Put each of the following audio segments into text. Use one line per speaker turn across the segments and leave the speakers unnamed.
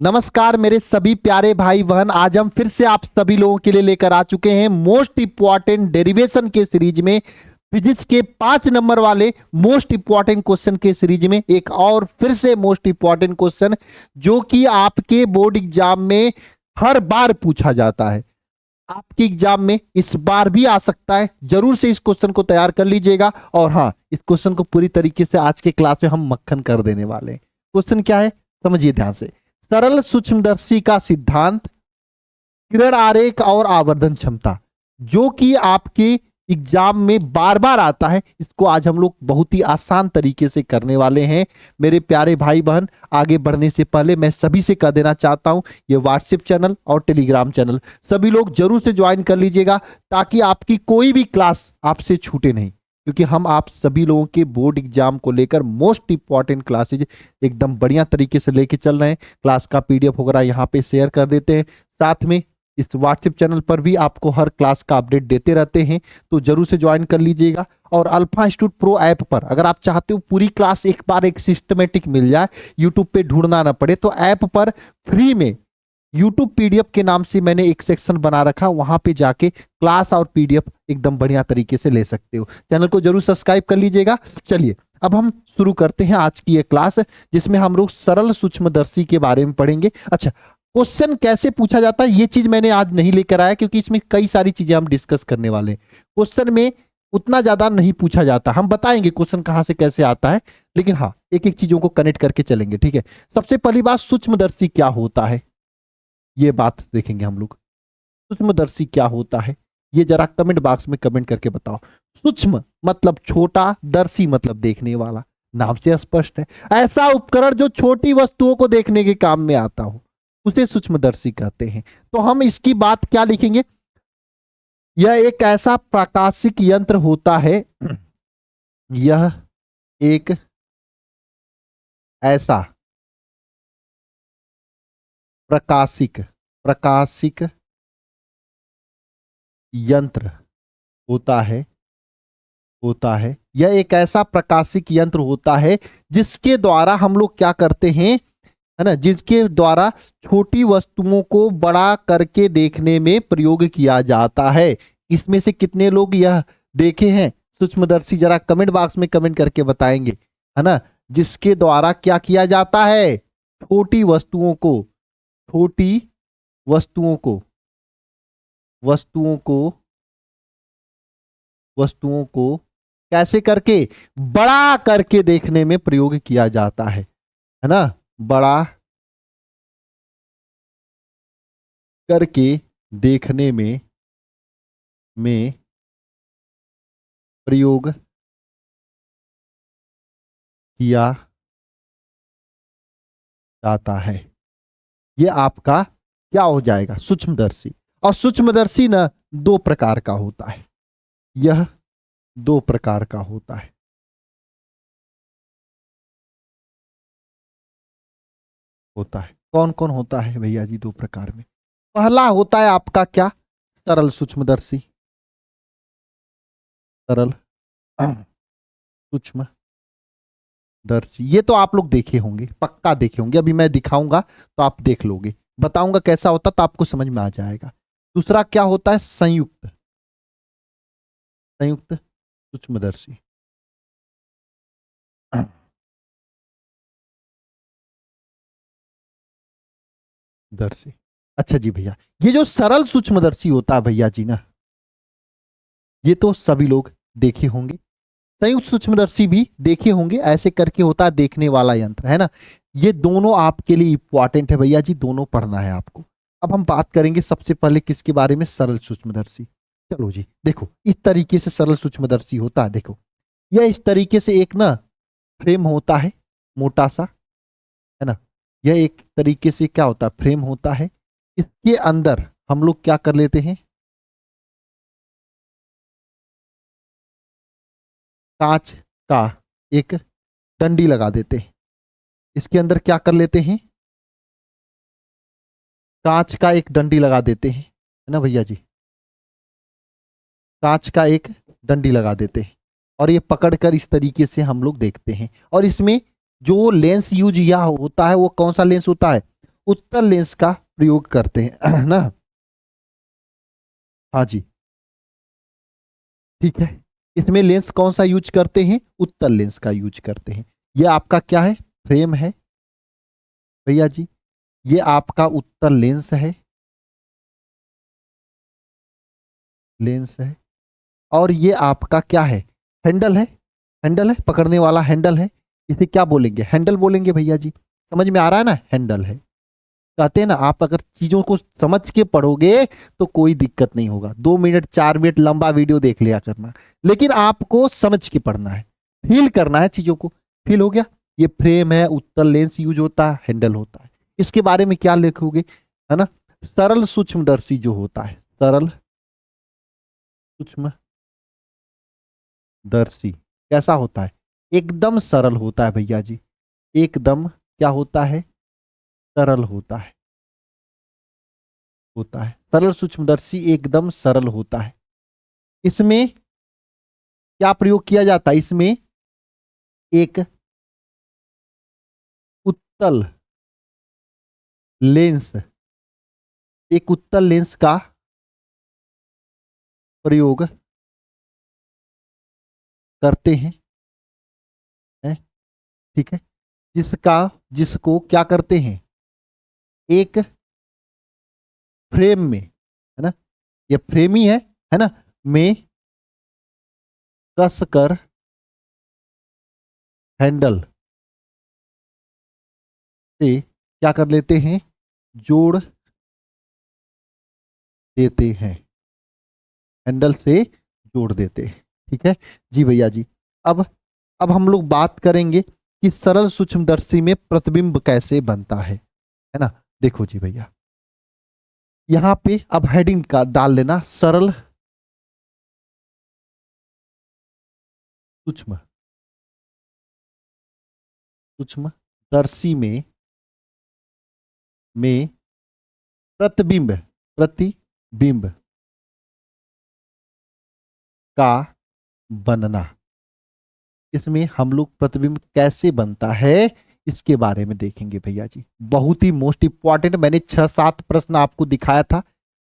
नमस्कार मेरे सभी प्यारे भाई बहन। आज हम फिर से आप सभी लोगों के लिए लेकर आ चुके हैं मोस्ट इंपॉर्टेंट डेरिवेशन के सीरीज में फिजिक्स के 5 नंबर वाले मोस्ट इंपॉर्टेंट क्वेश्चन के सीरीज में एक और फिर से मोस्ट इंपॉर्टेंट क्वेश्चन जो कि आपके बोर्ड एग्जाम में हर बार पूछा जाता है। आपके एग्जाम में इस बार भी आ सकता है। जरूर से इस क्वेश्चन को तैयार कर लीजिएगा। और हाँ, इस क्वेश्चन को पूरी तरीके से आज के क्लास में हम मक्खन कर देने वाले हैं। क्वेश्चन क्या है समझिए ध्यान से। सरल सूक्ष्मदर्शी का सिद्धांत, किरण आरेख और आवर्धन क्षमता, जो कि आपके एग्जाम में बार बार आता है, इसको आज हम लोग बहुत ही आसान तरीके से करने वाले हैं। मेरे प्यारे भाई बहन, आगे बढ़ने से पहले मैं सभी से कह देना चाहता हूं, ये व्हाट्सएप चैनल और टेलीग्राम चैनल सभी लोग जरूर से ज्वाइन कर लीजिएगा ताकि आपकी कोई भी क्लास आपसे छूटे नहीं, क्योंकि हम आप सभी लोगों के बोर्ड एग्जाम को लेकर मोस्ट इंपॉर्टेंट क्लासेज एकदम बढ़िया तरीके से लेके चल रहे हैं। क्लास का पीडीएफ वगैरह यहाँ पे शेयर कर देते हैं। साथ में इस व्हाट्सएप चैनल पर भी आपको हर क्लास का अपडेट देते रहते हैं, तो जरूर से ज्वाइन कर लीजिएगा। और अल्फा इंस्टीट्यूट प्रो ऐप पर अगर आप चाहते हो पूरी क्लास एक बार एक सिस्टमेटिक मिल जाए, यूट्यूब पे ढूंढना ना पड़े, तो ऐप पर फ्री में यूट्यूब पीडीएफ के नाम से मैंने एक सेक्शन बना रखा, वहां पे जाके क्लास और पीडीएफ एकदम बढ़िया तरीके से ले सकते हो। चैनल को जरूर सब्सक्राइब कर लीजिएगा। चलिए अब हम शुरू करते हैं आज की ये क्लास, जिसमें हम लोग सरल सूक्ष्मदर्शी के बारे में पढ़ेंगे। अच्छा, क्वेश्चन कैसे पूछा जाता है ये चीज मैंने आज नहीं लेकर आया, क्योंकि इसमें कई सारी चीजें हम डिस्कस करने वाले हैं। क्वेश्चन में उतना ज्यादा नहीं पूछा जाता, हम बताएंगे क्वेश्चन कहां से कैसे आता है, लेकिन हाँ एक एक चीजों को कनेक्ट करके चलेंगे। ठीक है, सबसे पहली बात, सूक्ष्मदर्शी क्या होता है ये बात देखेंगे हम लोग। सूक्ष्मदर्शी क्या होता है ये जरा कमेंट बॉक्स में कमेंट करके बताओ। सूक्ष्म मतलब छोटा, दर्शी मतलब देखने वाला, नाम से स्पष्ट है। ऐसा उपकरण जो छोटी वस्तुओं को देखने के काम में आता हो उसे सूक्ष्मदर्शी कहते हैं। तो हम इसकी बात क्या लिखेंगे, यह एक ऐसा प्रकाशिक यंत्र होता है, यह एक ऐसा प्रकाशिक यंत्र होता है। यह एक ऐसा प्रकाशिक यंत्र होता है जिसके द्वारा हम लोग क्या करते हैं, है ना, जिसके द्वारा छोटी वस्तुओं को बड़ा करके देखने में प्रयोग किया जाता है। इसमें से कितने लोग यह देखे हैं सूक्ष्मदर्शी, जरा कमेंट बॉक्स में कमेंट करके बताएंगे, है ना। जिसके द्वारा क्या किया जाता है, छोटी वस्तुओं को कैसे करके बड़ा करके देखने में प्रयोग किया जाता है ना। बड़ा करके देखने में प्रयोग किया जाता है। ये आपका क्या हो जाएगा, सूक्ष्मदर्शी। और सूक्ष्मदर्शी ना दो प्रकार का होता है, यह दो प्रकार का होता है। कौन कौन होता है भैया जी दो प्रकार में। पहला होता है आपका क्या, सरल सूक्ष्मदर्शी, सरल सूक्ष्मदर्शी। ये तो आप लोग देखे होंगे, पक्का देखे होंगे, अभी मैं दिखाऊंगा तो आप देख लोगे, बताऊंगा कैसा होता तो आपको समझ में आ जाएगा। दूसरा क्या होता है, संयुक्त सूक्ष्मदर्शी। दर्शी। अच्छा जी भैया, ये जो सरल सूक्ष्मदर्शी होता है भैया जी ना, ये तो सभी लोग देखे होंगे। संयुक्त सूक्ष्मदर्शी भी देखे होंगे, ऐसे करके होता है देखने वाला यंत्र, है ना। ये दोनों आपके लिए इंपॉर्टेंट है भैया जी, दोनों पढ़ना है आपको। अब हम बात करेंगे सबसे पहले किसके बारे में, सरल सूक्ष्मदर्शी। चलो जी देखो, इस तरीके से सरल सूक्ष्मदर्शी होता है। देखो यह इस तरीके से एक ना फ्रेम होता है, मोटा सा, है ना। यह एक तरीके से क्या होता है, फ्रेम होता है। इसके अंदर हम लोग क्या कर लेते हैं, कांच का एक डंडी लगा देते हैं। इसके अंदर क्या कर लेते हैं, कांच का एक डंडी लगा देते हैं, है ना भैया जी। कांच का एक डंडी लगा देते हैं और ये पकड़कर इस तरीके से हम लोग देखते हैं। और इसमें जो लेंस यूज या होता है वो कौन सा लेंस होता है, उत्तल लेंस का प्रयोग करते हैं ना। हाँ जी, ठीक है। इसमें लेंस कौन सा यूज करते हैं? उत्तल लेंस का यूज करते हैं। ये आपका क्या है? फ्रेम है भैया जी। ये आपका उत्तल लेंस है, लेंस है। और ये आपका क्या है? हैंडल है, हैंडल है, पकड़ने वाला हैंडल है। इसे क्या बोलेंगे? हैंडल बोलेंगे भैया जी। समझ में आ रहा है ना? हैंडल है। कहते हैं ना, आप अगर चीजों को समझ के पढ़ोगे तो कोई दिक्कत नहीं होगा। 2 मिनट 4 मिनट लंबा वीडियो देख लिया करना, लेकिन आपको समझ के पढ़ना है, फील करना है चीजों को। फील हो गया? ये फ्रेम है, उत्तल लेंस यूज होता है, हैंडल होता है। इसके बारे में क्या लिखोगे, है ना? सरल सूक्ष्मदर्शी जो होता है, सरल सूक्ष्मदर्शी कैसा होता है? एकदम सरल होता है भैया जी। एकदम क्या होता है? सरल होता है। सरल सूक्ष्मदर्शी एकदम सरल होता है। इसमें क्या प्रयोग किया जाता है? इसमें एक उत्तल लेंस, एक उत्तल लेंस का प्रयोग करते हैं, है? ठीक है। जिसका जिसको क्या करते हैं? एक फ्रेम में, है ना, ये फ्रेम ही है ना, में कसकर हैंडल से क्या कर लेते हैं? जोड़ देते हैं, हैंडल से जोड़ देते हैं। ठीक है जी भैया जी। अब हम लोग बात करेंगे कि सरल सूक्ष्मदर्शी में प्रतिबिंब कैसे बनता है ना। देखो जी भैया, यहां पे अब हेडिंग का डाल लेना, सरल सूक्ष्म सूक्ष्मदर्शी में प्रतिबिंब का बनना। इसमें हम लोग प्रतिबिंब कैसे बनता है इसके बारे में देखेंगे भैया जी। बहुत ही मोस्ट इंपॉर्टेंट, मैंने 6-7 प्रश्न आपको दिखाया था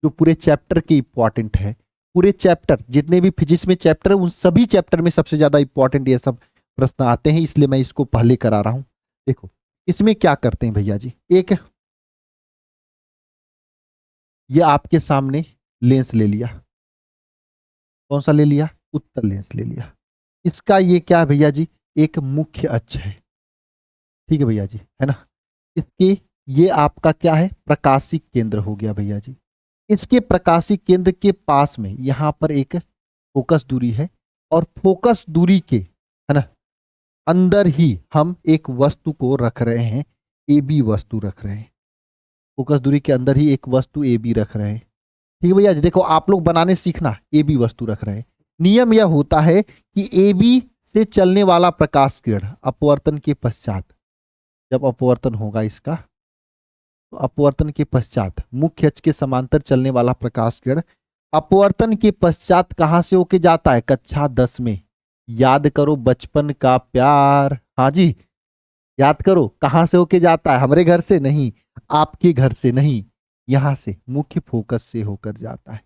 जो पूरे चैप्टर के इंपॉर्टेंट है। पूरे चैप्टर जितने भी फिजिक्स में चैप्टर है, उन सभी चैप्टर में सबसे ज्यादा इंपॉर्टेंट ये सब प्रश्न आते हैं, इसलिए मैं इसको पहले करा रहा हूं। देखो इसमें क्या करते हैं भैया जी, एक ये आपके सामने लेंस ले लिया। कौन सा ले लिया? उत्तल लेंस ले लिया। इसका ये क्या है भैया जी? एक मुख्य अक्ष है। ठीक है भैया जी, है ना। इसके ये आपका क्या है? प्रकाशिक केंद्र हो गया भैया जी। इसके प्रकाशिक केंद्र के पास में यहां पर एक फोकस दूरी है, और फोकस दूरी के, है ना, अंदर ही हम एक वस्तु को रख रहे हैं, ए बी वस्तु रख रहे हैं। फोकस दूरी के अंदर ही एक वस्तु ए बी रख रहे हैं। ठीक है भैया जी। देखो आप लोग बनाने सीखना, ए बी वस्तु रख रहे हैं। नियम यह होता है कि ए बी से चलने वाला प्रकाश किरण अपवर्तन के पश्चात, जब अपवर्तन होगा इसका, तो अपवर्तन के पश्चात मुख्य अक्ष के समांतर चलने वाला प्रकाश किरण अपवर्तन के पश्चात कहां से होके जाता है? कक्षा 10 में। याद करो बचपन का प्यार। हाँ जी, याद करो कहां से होके जाता है? हमारे घर से नहीं, आपके घर से नहीं, यहां से मुख्य फोकस से होकर जाता है।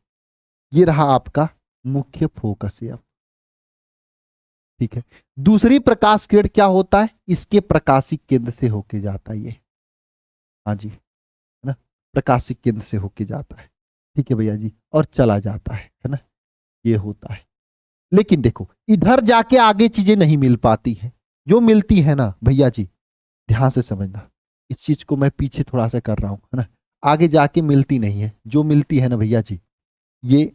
ये रहा आपका मुख्य फोकस है। ठीक है। दूसरी प्रकाश किरण क्या होता है? इसके प्रकाशिक केंद्र से होके जाता है ये। हाँ जी, है ना, प्रकाशिक केंद्र से होके जाता है। ठीक है भैया जी, और चला जाता है ना, ये होता है। लेकिन देखो इधर जाके आगे चीजें नहीं मिल पाती हैं। जो मिलती है ना भैया जी, ध्यान से समझना, इस चीज को मैं पीछे थोड़ा सा कर रहा हूं, है ना। आगे जाके मिलती नहीं है, जो मिलती है ना भैया जी, ये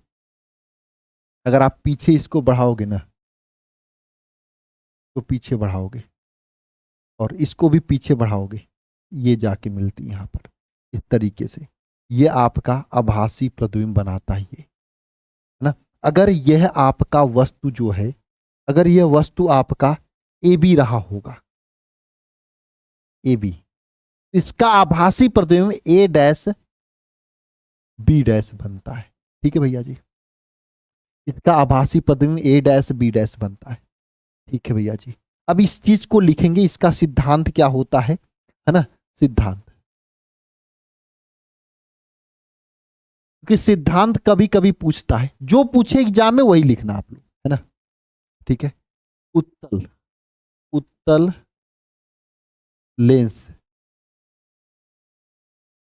अगर आप पीछे इसको बढ़ाओगे ना, तो पीछे बढ़ाओगे और इसको भी पीछे बढ़ाओगे, ये जाके मिलती है यहां पर इस तरीके से। ये आपका आभासी प्रतिबिंब बनाता है ये, है ना। अगर यह आपका वस्तु जो है, अगर यह वस्तु आपका ए बी रहा होगा, ए बी, इसका आभासी प्रतिबिंब ए डैश बी डैश बनता है। ठीक है भैया जी, इसका आभासी प्रतिबिंब ए डैश बी डैश बनता है। ठीक है भैया जी। अब इस चीज को लिखेंगे, इसका सिद्धांत क्या होता है ना, सिद्धांत क्योंकि सिद्धांत कभी कभी पूछता है, जो पूछे एग्जाम में वही लिखना आप लोग, है ना। ठीक है। उत्तल, उत्तल लेंस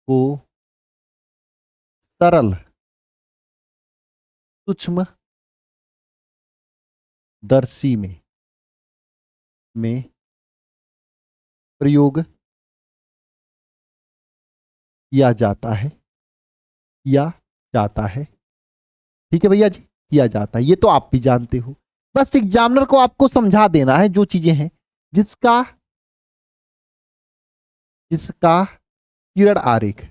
को सरल सूक्ष्म दर्शी में प्रयोग किया जाता है, किया जाता है। ठीक है भैया जी, किया जाता है, ये तो आप भी जानते हो। बस एग्जामिनर को आपको समझा देना है जो चीजें हैं, जिसका जिसका किरण आरेख,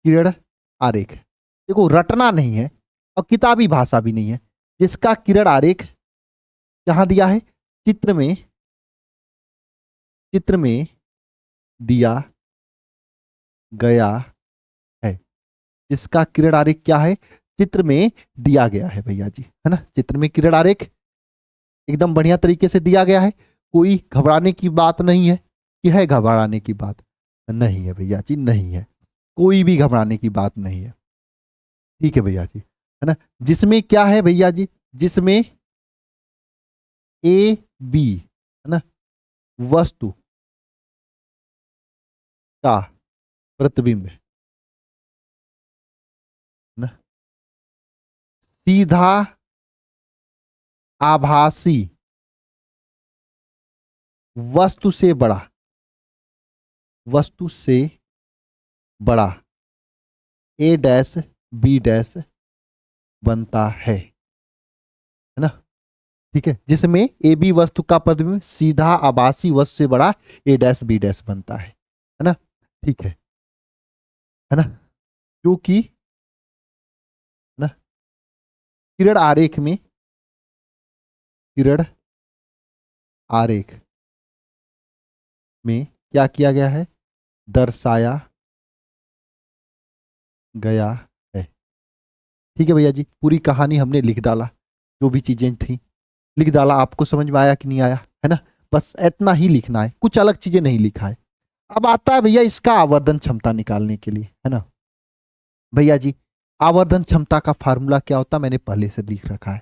किरण आरेख देखो रटना नहीं है और किताबी भाषा भी नहीं है। जिसका किरण आरेख कहां दिया है, चित्र में, चित्र में दिया गया है। जिसका किरण आरेख क्या है, चित्र में दिया गया है भैया जी, है ना। चित्र में किरण आरेख एकदम बढ़िया तरीके से दिया गया है। कोई घबराने की बात नहीं है कि है घबराने की बात, नहीं है भैया जी, नहीं है, कोई भी घबराने की बात नहीं है। ठीक है भैया जी, है ना। जिसमें क्या है भैया जी, जिसमें ए बी, है ना, वस्तु का प्रतिबिंब, है ना, सीधा आभासी वस्तु से बड़ा, वस्तु से बड़ा ए डैश बी डैश बनता है ना। ठीक है। जिसमें ए बी वस्तु का प्रतिबिंब सीधा आभासी वस्तु से बड़ा ए डैश बी डैश बनता है ना। ठीक है ना। जो कि ना किरण आरेख में, किरण आरेख में क्या किया गया है, दर्शाया गया है। ठीक है भैया जी, पूरी कहानी हमने लिख डाला, जो भी चीजें थी लिख डाला। आपको समझ में आया कि नहीं आया, है ना। बस इतना ही लिखना है, कुछ अलग चीजें नहीं लिखा है। अब आता है भैया इसका आवर्धन क्षमता निकालने के लिए, है ना। भैया जी आवर्धन क्षमता का फार्मूला क्या होता है, मैंने पहले से लिख रखा है।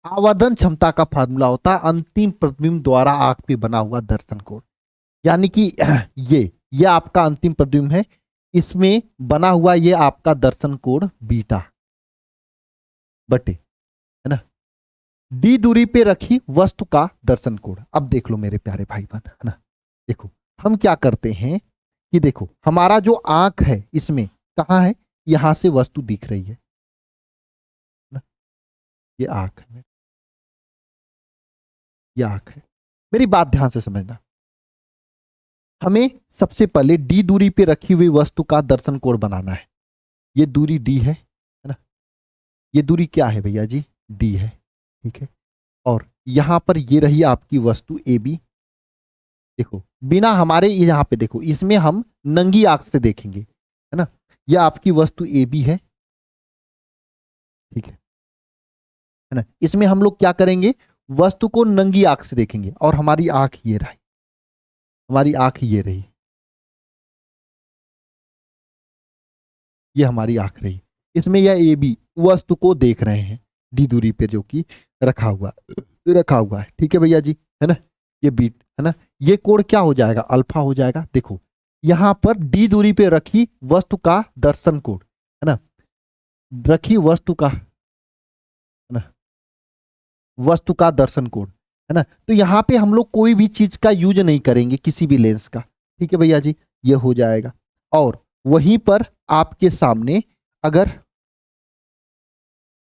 आवर्धन क्षमता का फार्मूला होता है अंतिम प्रतिबिंब द्वारा आंख पे बना हुआ दर्शन कोण। यानी कि ये आपका अंतिम प्रतिबिंब है, इसमें बना हुआ ये आपका दर्शन कोण बीटा बटे, है ना, डी दूरी पे रखी वस्तु का दर्शन कोण। अब देख लो मेरे प्यारे भाई बहन, है ना। देखो हम क्या करते हैं कि देखो हमारा जो आंख है इसमें कहां है, यहां से वस्तु दिख रही है ना, ये आंख है, ये आंख है। मेरी बात ध्यान से समझना, हमें सबसे पहले डी दूरी पे रखी हुई वस्तु का दर्शन कोण बनाना है। ये दूरी डी है ना, ये दूरी क्या है भैया जी, डी है। ठीक है। और यहां पर ये रही आपकी वस्तु ए बी। देखो बिना हमारे यहां पे देखो, इसमें हम नंगी आंख से देखेंगे, है ना। ये आपकी वस्तु ए बी है। ठीक है ना। इसमें हम लोग क्या करेंगे, वस्तु को नंगी आंख से देखेंगे और हमारी आंख ये रही, हमारी आंख ये रही, ये हमारी आंख रही। इसमें यह ए बी वस्तु को देख रहे हैं डी दूरी पे जो कि रखा हुआ है। ठीक है भैया जी, है ना। ये बीट, है ना, ये कोण क्या हो जाएगा, अल्फा हो जाएगा। देखो यहां पर डी दूरी पे रखी वस्तु का दर्शन कोण, है ना, रखी वस्तु का, है ना, वस्तु का दर्शन कोण, है ना। तो यहां पे हम लोग कोई भी चीज का यूज नहीं करेंगे, किसी भी लेंस का। ठीक है भैया जी, ये हो जाएगा। और वहीं पर आपके सामने अगर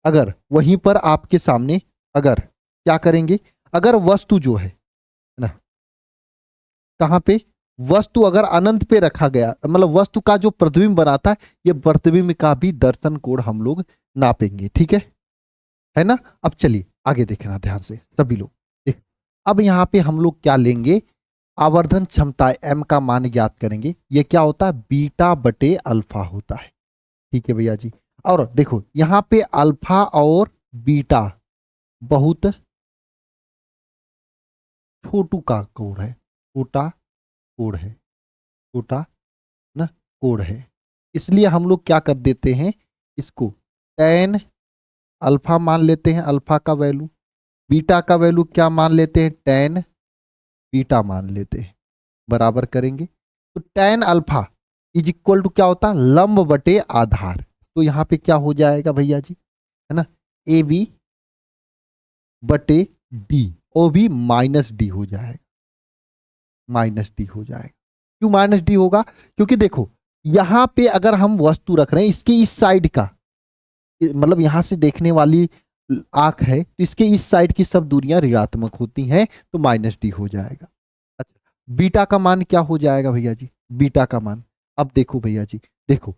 अगर वहीं पर आपके सामने अगर क्या करेंगे, अगर वस्तु जो है ना, कहां पे, वस्तु अगर अनंत पे रखा गया, मतलब वस्तु का जो प्रतिबिंब बनाता है, ये प्रतिबिंब का भी दर्शन कोण हम लोग नापेंगे। ठीक है ना। अब चलिए आगे देखना ध्यान से सभी लोग देख। अब यहां पे हम लोग क्या लेंगे, आवर्धन क्षमता एम का मान ज्ञात करेंगे। ये क्या होता है, बीटा बटे अल्फा होता है। ठीक है भैया जी। और देखो यहां पे अल्फा और बीटा बहुत छोटू का कोण है, छोटा कोण है, छोटा ना कोण है। इसलिए हम लोग क्या कर देते हैं, इसको tan अल्फा मान लेते हैं, अल्फा का वैल्यू, बीटा का वैल्यू क्या मान लेते हैं, tan बीटा मान लेते हैं, बराबर करेंगे तो tan alpha is equal to क्या होता है, लंब बटे आधार। तो यहां पे क्या हो जाएगा भैया जी, है ना, ए बी बटे डी, ओ भी माइनस डी हो जाएगा, माइनस डी हो जाएगा। क्यों माइनस डी होगा, क्योंकि देखो यहां पे अगर हम वस्तु रख रहे हैं इसके इस साइड का, मतलब यहां से देखने वाली आंख है तो इसके इस साइड की सब दूरियां ऋणात्मक होती हैं तो माइनस डी हो जाएगा। अच्छा बीटा का मान क्या हो जाएगा भैया जी, बीटा का मान, अब देखो भैया जी, देखो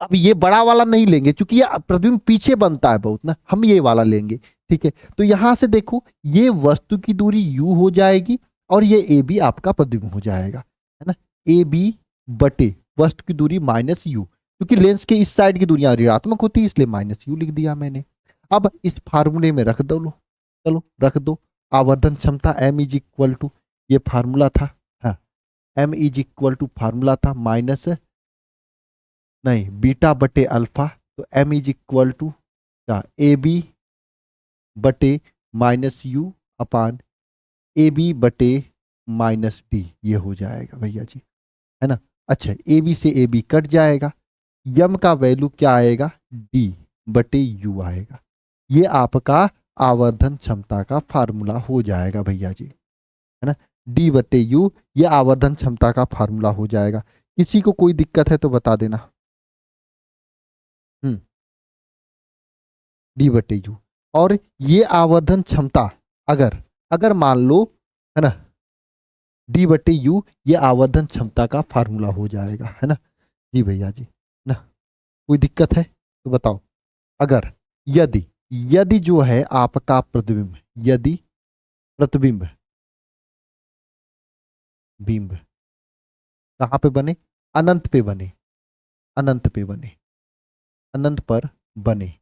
अब ये बड़ा वाला नहीं लेंगे क्योंकि ये प्रतिबिंब पीछे बनता है बहुत ना, हम ये वाला लेंगे, ठीक है। तो यहां से देखो ये वस्तु की दूरी u हो जाएगी और ये ए बी आपका प्रतिबिंब हो जाएगा, है ना, ए बी बटे वस्तु की दूरी माइनस यू, क्योंकि लेंस के इस साइड की दूरियां ऋणात्मक होती है इसलिए माइनस यू लिख दिया मैंने। अब इस फार्मूले में रख दो लो, चलो रख दो, आवर्धन क्षमता m इज इक्वल टू, ये फार्मूला था, हाँ m is equal to formula था माइनस नहीं बीटा बटे अल्फा, तो m इज इक्वल टू क्या, ए बी बटे minus U upon A B बटे माइनस डी, ये हो जाएगा भैया जी, है ना। अच्छा ए बी से ए बी कट जाएगा, यम का वैल्यू क्या आएगा, डी बटे यू आएगा, ये आपका आवर्धन क्षमता का फार्मूला हो जाएगा भैया जी, है ना, डी बटे यू ये आवर्धन क्षमता का फार्मूला हो जाएगा। किसी को कोई दिक्कत है तो बता देना। डी बटे यू, और ये आवर्धन क्षमता अगर अगर मान लो, है ना, डी बटे यू ये आवर्धन क्षमता का फार्मूला हो जाएगा, है ना जी भैया जी ना, कोई दिक्कत है तो बताओ। अगर यदि यदि जो है आपका प्रतिबिंब, यदि प्रतिबिंब बिंब कहाँ पे बने, अनंत पे बने, अनंत पे बने, अनंत पर बने,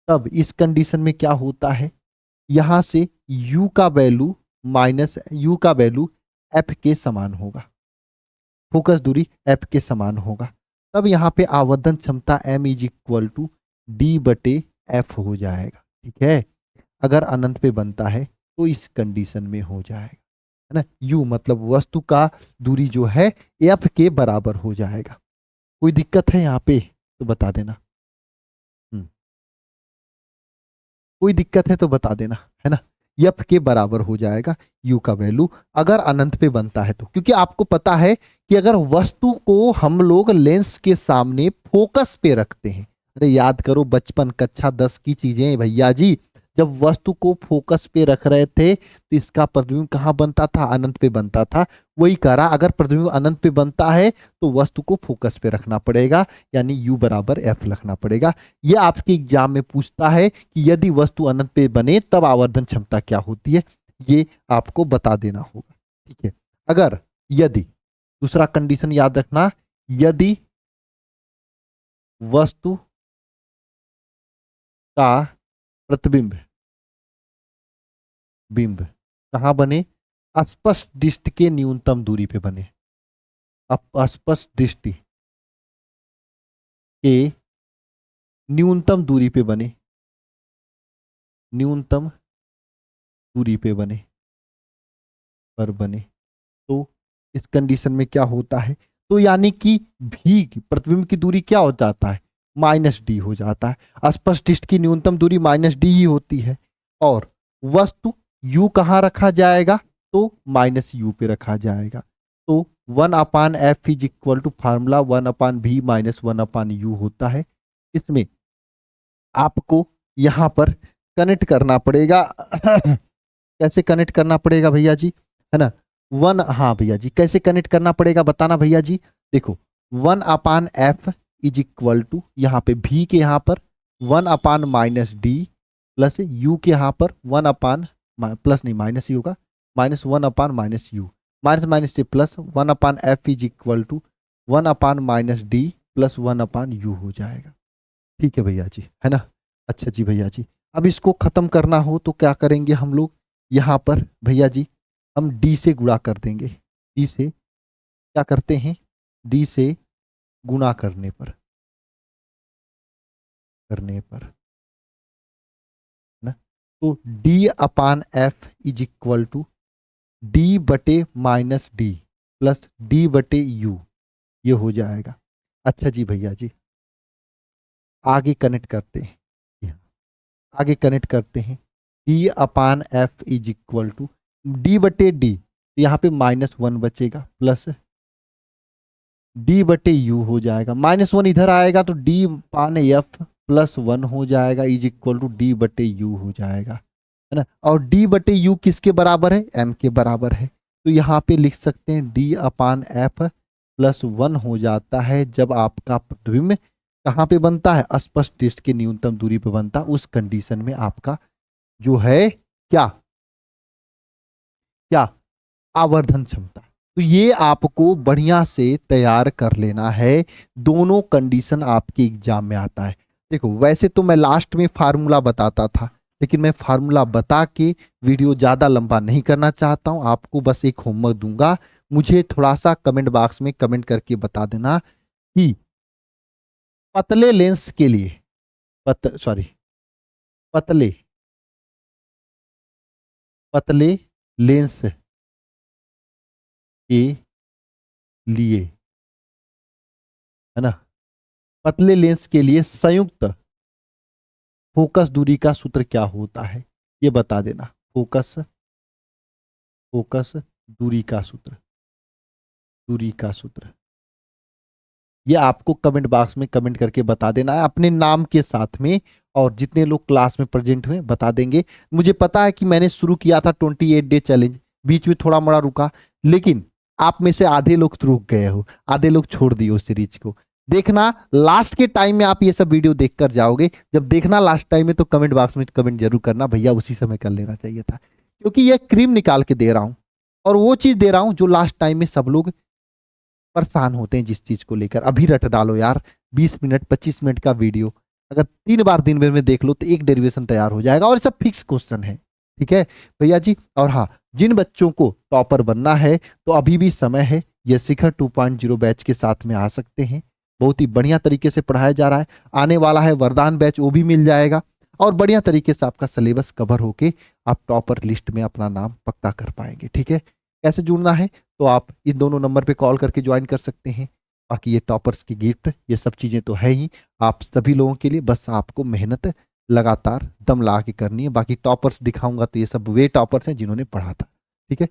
तब इस कंडीशन में क्या होता है, यहां से u का वैल्यू माइनस u का वैल्यू f के समान होगा, फोकस दूरी f के समान होगा, तब यहां पे आवर्धन क्षमता m is equal to D बटे एफ हो जाएगा, ठीक है। अगर अनंत पे बनता है तो इस कंडीशन में हो जाएगा, है ना, u मतलब वस्तु का दूरी जो है f के बराबर हो जाएगा। कोई दिक्कत है यहाँ पे तो बता देना, कोई दिक्कत है तो बता देना, है ना, यफ के बराबर हो जाएगा यू का वैल्यू अगर अनंत पे बनता है तो, क्योंकि आपको पता है कि अगर वस्तु को हम लोग लेंस के सामने फोकस पे रखते हैं, अरे याद करो बचपन कक्षा 10 की चीजें भैया जी, जब वस्तु को फोकस पे रख रहे थे तो इसका प्रतिबिंब कहाँ बनता था, अनंत पे बनता था। वही कह रहा अगर प्रतिबिंब अनंत पे बनता है तो वस्तु को फोकस पे रखना पड़ेगा, यानी u बराबर f रखना पड़ेगा। ये आपके एग्जाम में पूछता है कि यदि वस्तु अनंत पे बने तब आवर्धन क्षमता क्या होती है, ये आपको बता देना होगा, ठीक है। अगर यदि दूसरा कंडीशन याद रखना, यदि वस्तु का प्रतिबिंब बिंब कहां बने, अस्पष्ट दृष्टि के न्यूनतम दूरी पे बने, अस्पष्ट दृष्टि के न्यूनतम दूरी पे बने, न्यूनतम दूरी पे बने पर बने, तो इस कंडीशन में क्या होता है, तो यानी कि भी प्रतिबिंब की दूरी क्या हो जाता है, माइनस डी हो जाता है, अस्पष्ट दृष्टि की न्यूनतम दूरी माइनस डी ही होती है, और वस्तु u कहाँ रखा जाएगा, तो माइनस यू पे रखा जाएगा, तो 1/f is equal to formula 1/v minus 1/u होता है। इसमें आपको यहां पर कनेक्ट करना पड़ेगा कैसे कनेक्ट करना पड़ेगा भैया जी, है ना, हाँ भैया जी कैसे कनेक्ट करना पड़ेगा बताना भैया जी, देखो 1/f इज इक्वल टू यहाँ पे v के यहाँ पर 1/-d प्लस u के यहाँ पर 1/ प्लस नहीं माइनस ही होगा, माइनस 1/-u, माइनस माइनस से plus 1/f is equal to 1/-d plus 1/u हो जाएगा, ठीक है भैया जी, है ना। अच्छा जी भैया जी, अब इसको खत्म करना हो तो क्या करेंगे हम लोग, यहाँ पर भैया जी हम d से गुणा कर देंगे, d से क्या करते हैं, d से गुणा करने पर करने पर, है ना। तो D upon F is equal to D बटे माइनस डी प्लस डी बटे यू, ये हो जाएगा। अच्छा जी भैया जी, आगे कनेक्ट करते हैं, आगे कनेक्ट करते हैं। D upon F is equal to D बटे डी, यहाँ पे -1 बचेगा प्लस डी बटे यू हो जाएगा। -1 इधर आएगा तो डी अपान एफ प्लस 1 हो जाएगा इज इक्वल टू डी बटे यू हो जाएगा, है ना। और डी बटे यू किसके बराबर है, एम के बराबर है। तो यहाँ पे लिख सकते हैं डी अपान एफ प्लस 1 हो जाता है जब आपका प्रतिबिंब कहाँ पे बनता है, अस्पष्ट डिस्क के न्यूनतम दूरी पे बनता है। उस कंडीशन में आपका जो है क्या क्या आवर्धन क्षमता। तो ये आपको बढ़िया से तैयार कर लेना है, दोनों कंडीशन आपके एग्जाम में आता है। देखो वैसे तो मैं लास्ट में फार्मूला बताता था, लेकिन मैं फार्मूला बता के वीडियो ज़्यादा लंबा नहीं करना चाहता हूँ। आपको बस एक होमवर्क दूंगा, मुझे थोड़ा सा कमेंट बॉक्स में कमेंट करके बता देना कि पतले लेंस के लिए पतले लेंस के लिए, है ना, पतले लेंस के लिए संयुक्त फोकस दूरी का सूत्र क्या होता है, ये बता देना। फोकस दूरी का सूत्र ये आपको कमेंट बॉक्स में कमेंट करके बता देना है अपने नाम के साथ में, और जितने लोग क्लास में प्रेजेंट हुए बता देंगे। मुझे पता है कि मैंने शुरू किया था 28 डे चैलेंज, बीच में थोड़ा मोड़ा रुका, लेकिन आप में से आधे लोग तो रुक गए हो, आधे लोग छोड़ दिए उस सीरीज को। देखना लास्ट के टाइम में आप ये सब वीडियो देखकर जाओगे, जब देखना लास्ट टाइम में तो कमेंट बॉक्स में कमेंट जरूर करना, भैया उसी समय कर लेना चाहिए था, क्योंकि ये क्रीम निकाल के दे रहा हूं और वो चीज दे रहा हूं जो लास्ट टाइम में सब लोग परेशान होते हैं जिस चीज को लेकर। अभी रट डालो यार, 20 मिनट 25 मिनट का वीडियो अगर 3 बार दिन भर में देख लो तो एक डेरिवेशन तैयार हो जाएगा, और सब फिक्स क्वेश्चन है, ठीक है भैया जी। और हाँ, जिन बच्चों को टॉपर बनना है तो अभी भी समय है, ये शिखर 2.0 बैच के साथ में आ सकते हैं। बहुत ही बढ़िया तरीके से पढ़ाया जा रहा है, आने वाला है वरदान बैच, वो भी मिल जाएगा, और बढ़िया तरीके से आपका सिलेबस कवर होके आप टॉपर लिस्ट में अपना नाम पक्का कर पाएंगे, ठीक है। कैसे जुड़ना है तो आप इन दोनों नंबर पे कॉल करके ज्वाइन कर सकते हैं। बाकी ये टॉपर्स की गिफ्ट, ये सब चीज़ें तो है ही आप सभी लोगों के लिए, बस आपको मेहनत लगातार दम ला के करनी है। बाकी टॉपर्स दिखाऊंगा तो ये सब वे टॉपर्स हैं जिन्होंने पढ़ा था, ठीक है।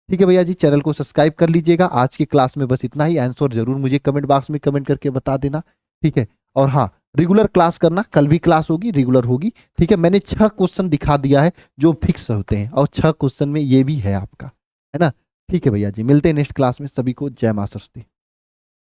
ठीक है भैया जी, चैनल को सब्सक्राइब कर लीजिएगा। आज की क्लास में बस इतना ही, आंसर जरूर मुझे कमेंट बॉक्स में कमेंट करके बता देना, ठीक है। और हाँ, रेगुलर क्लास करना, कल भी क्लास होगी, रेगुलर होगी, ठीक है। मैंने 6 क्वेश्चन दिखा दिया है जो फिक्स होते हैं, और 6 क्वेश्चन में ये भी है आपका, है ना। ठीक है भैया जी, मिलते हैं नेक्स्ट क्लास में। सभी को जय मां सरस्वती।